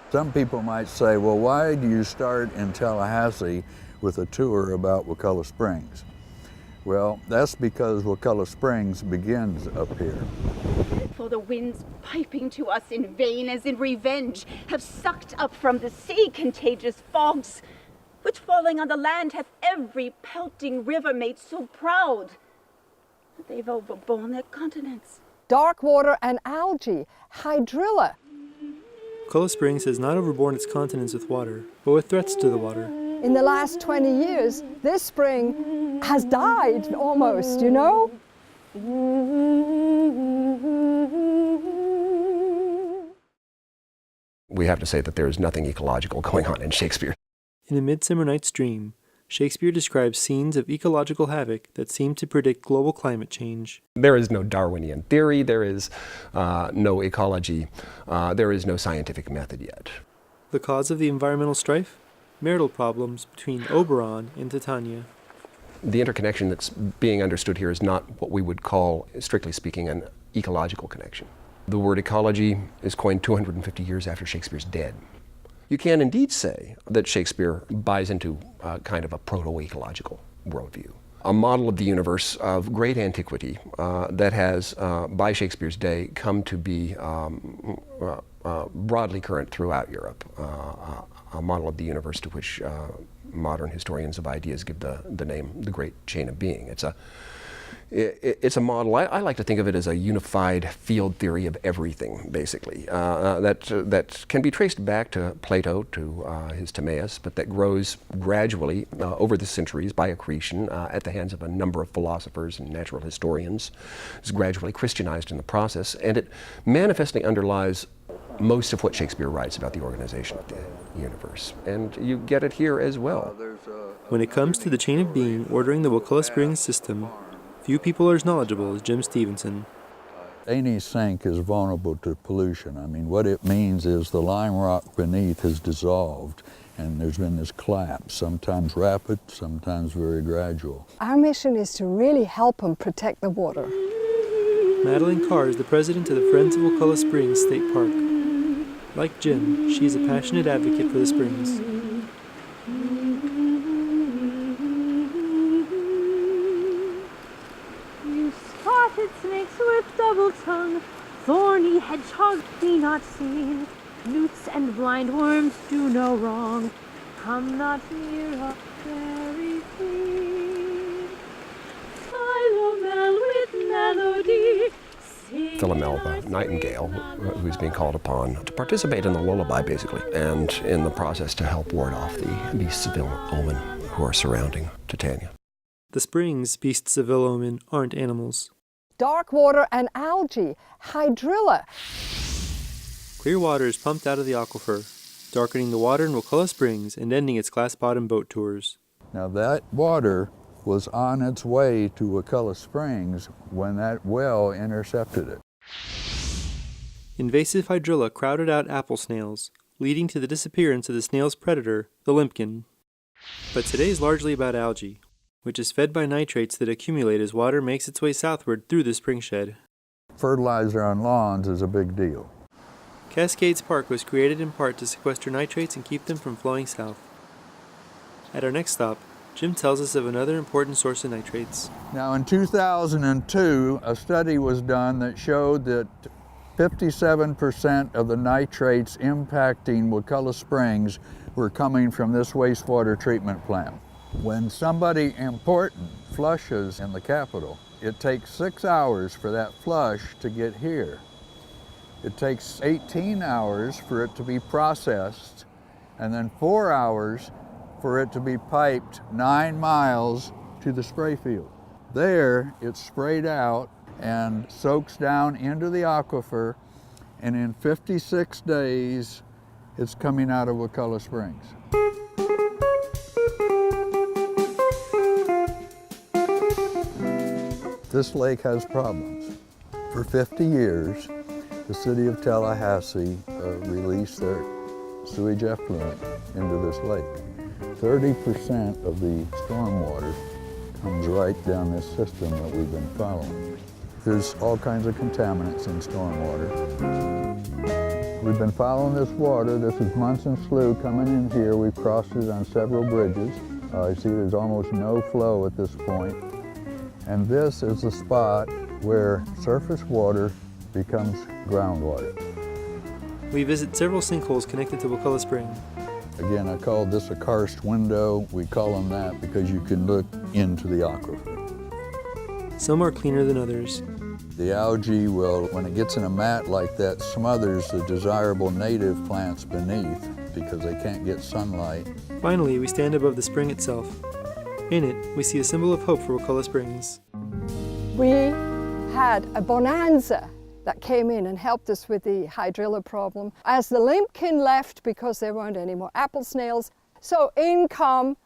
Some people might say, well, why do you start in Tallahassee with a tour about Wakulla Springs? Well, that's because Wakulla Springs begins up here. For the winds piping to us in vain as in revenge have sucked up from the sea contagious fogs, which falling on the land hath every pelting river made so proud that they've overborne their continents. Dark water and algae, hydrilla. Wakulla Springs has not overborne its continents with water, but with threats to the water. In the last 20 years, this spring has died almost, you know? We have to say that there is nothing ecological going on in Shakespeare. In A Midsummer Night's Dream, Shakespeare describes scenes of ecological havoc that seem to predict global climate change. There is no Darwinian theory, there is no ecology, there is no scientific method yet. The cause of the environmental strife? Marital problems between Oberon and Titania. The interconnection that's being understood here is not what we would call, strictly speaking, an ecological connection. The word ecology is coined 250 years after Shakespeare's dead. You can indeed say that Shakespeare buys into kind of a proto-ecological worldview, a model of the universe of great antiquity that has, by Shakespeare's day, come to be broadly current throughout Europe, a model of the universe to which modern historians of ideas give the name the Great Chain of Being. It's a model, I like to think of it as a unified field theory of everything, basically, that can be traced back to Plato, to his Timaeus, but that grows gradually over the centuries by accretion at the hands of a number of philosophers and natural historians. It's gradually Christianized in the process, and it manifestly underlies most of what Shakespeare writes about the organization of the universe. And you get it here as well. When it comes to the chain of being ordering the Wakulla Springs system, few people are as knowledgeable as Jim Stevenson. Any sink is vulnerable to pollution. I mean, what it means is the lime rock beneath has dissolved and there's been this collapse, sometimes rapid, sometimes very gradual. Our mission is to really help them protect the water. Madeline Carr is the president of the Friends of Wakulla Springs State Park. Like Jim, she is a passionate advocate for the springs. You spotted snakes with double tongue, thorny hedgehogs be not seen. Newts and blind worms do no wrong. Come not near a fairy queen. Philomel with melody. Philomel, the nightingale, who's being called upon to participate in the lullaby, basically, and in the process to help ward off the beasts of ill omen who are surrounding Titania. The springs, beasts of ill omen, aren't animals. Dark water and algae, hydrilla. Clear water is pumped out of the aquifer, darkening the water in Wakulla Springs and ending its glass-bottom boat tours. Now that water was on its way to Wakulla Springs when that well intercepted it. Invasive hydrilla crowded out apple snails, leading to the disappearance of the snail's predator, the limpkin. But today is largely about algae, which is fed by nitrates that accumulate as water makes its way southward through the spring shed. Fertilizer on lawns is a big deal. Cascades Park was created in part to sequester nitrates and keep them from flowing south. At our next stop, Jim tells us of another important source of nitrates. Now in 2002, a study was done that showed that 57% of the nitrates impacting Wakulla Springs were coming from this wastewater treatment plant. When somebody important flushes in the Capitol, it takes 6 hours for that flush to get here. It takes 18 hours for it to be processed, and then 4 hours for it to be piped 9 miles to the spray field. There, it's sprayed out and soaks down into the aquifer, and in 56 days, it's coming out of Wakulla Springs. This lake has problems. For 50 years, the city of Tallahassee released their sewage effluent into this lake. 30% of the stormwater comes right down this system that we've been following. There's all kinds of contaminants in stormwater. We've been following this water. This is Munson Slough coming in here. We've crossed it on several bridges. You see there's almost no flow at this point. And this is the spot where surface water becomes groundwater. We visit several sinkholes connected to Wakulla Spring. Again, I called this a karst window. We call them that because you can look into the aquifer. Some are cleaner than others. The algae will, when it gets in a mat like that, smothers the desirable native plants beneath because they can't get sunlight. Finally, we stand above the spring itself. In it, we see a symbol of hope for Wakulla Springs. We had a bonanza that came in and helped us with the Hydrilla problem. As the limpkin left because there weren't any more apple snails, so in come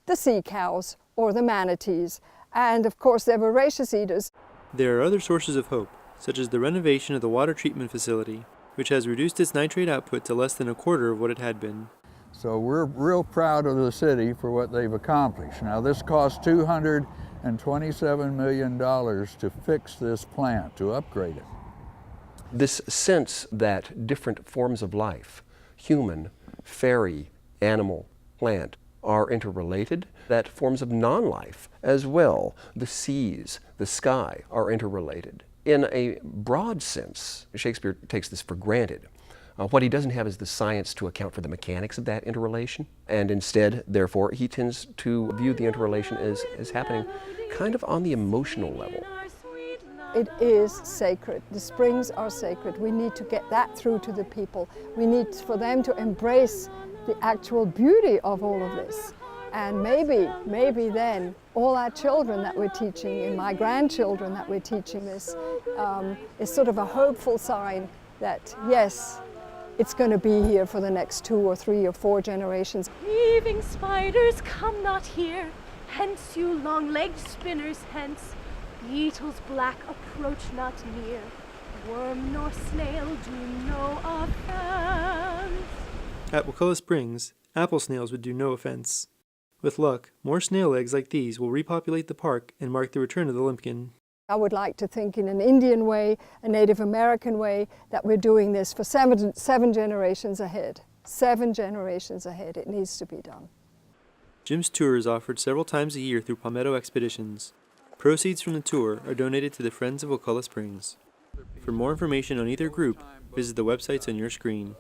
the sea cows or the manatees. And of course, they're voracious eaters. There are other sources of hope, such as the renovation of the water treatment facility, which has reduced its nitrate output to less than a quarter of what it had been. So we're real proud of the city for what they've accomplished. Now this cost $227 million to fix this plant, to upgrade it. This sense that different forms of life, human, fairy, animal, plant, are interrelated, that forms of non-life as well, the seas, the sky, are interrelated. In a broad sense, Shakespeare takes this for granted. What he doesn't have is the science to account for the mechanics of that interrelation, and instead, therefore, he tends to view the interrelation as happening kind of on the emotional level. It is sacred. The springs are sacred. We need to get that through to the people. We need for them to embrace the actual beauty of all of this. And maybe then all our children that we're teaching and my grandchildren that we're teaching this is sort of a hopeful sign that yes, it's going to be here for the next 2 or 3 or 4 generations. Weaving spiders, come not here. Hence, you long-legged spinners, hence. Beetles black, approach not near. Worm nor snail do no offense. At Wakulla Springs, apple snails would do no offense. With luck, more snail eggs like these will repopulate the park and mark the return of the limpkin. I would like to think in an Indian way, a Native American way, that we're doing this for seven generations ahead. 7 generations ahead. It needs to be done. Jim's tour is offered several times a year through Palmetto Expeditions. Proceeds from the tour are donated to the Friends of Wakulla Springs. For more information on either group, visit the websites on your screen.